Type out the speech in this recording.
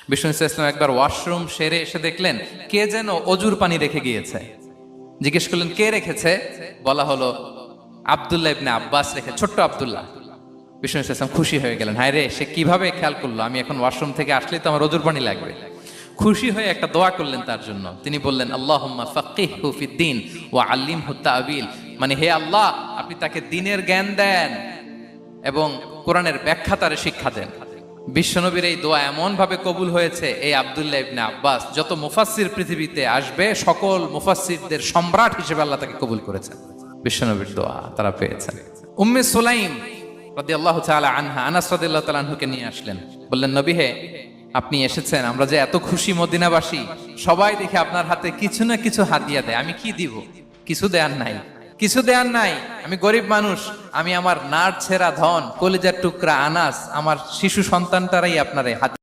বিষ্ণু ইসলাম একবার ওয়াশরুম সেরে এসে দেখলেন কে যেন অজুর পানি রেখে গিয়েছে। জিজ্ঞেস করলেন কে রেখেছে, বলা হলো আব্দুল্লাহ ইবনে আব্বাস রেখে, ছোট্ট আব্দুল্লাহ। বিষ্ণু ইসলাম খুশি হয়ে গেলেন, হায় রে, সে কিভাবে খেয়াল করলো, আমি এখন ওয়াশরুম থেকে আসলেই তো আমার অজুর পানি লাগবে। খুশি হয়ে একটা দোয়া করলেন তার জন্য। তিনি বললেন আল্লাহুম্মা ফাক্কিহহু ফিদ্দীন ওয়া আল্লিমহু তা'বীল, মানে হে আল্লাহ, আপনি তাকে দ্বীনের জ্ঞান দেন এবং কোরআনের ব্যাখ্যা তারে শিক্ষা দেন। বিশ্বনবীর এই দোয়া এমন ভাবে কবুল হয়েছে, এই আব্দুল্লাহ ইবনে আব্বাস যত মুফাসসির পৃথিবীতে আসবে সকল মুফাসসিরদের সম্রাট হিসেবে আল্লাহ তাকে কবুল করেছেন। বিশ্বনবীর দোয়া তারা পেয়েছেন। উম্মে সুলাইম রাদিয়াল্লাহু তাআলা আনহা আনাস রাদিয়াল্লাহু তাআলা আনহুকে নিয়ে আসলেন, বললেন নবী হে, আপনি এসেছেন, আমরা যে এত খুশি মদিনাবাসী, সবাই দেখে আপনার হাতে কিছু না কিছু হাদিয়া দেয়, আমি কি দিব? কিছু দেয়ার নাই, কিছু দেয়ার নাই, আমি গরিব মানুষ, আমি আমার নাড় ছেঁড়া ধন, কলিজার টুকরা আনাস, আমার শিশু সন্তানটারাই আপনার এই হাতে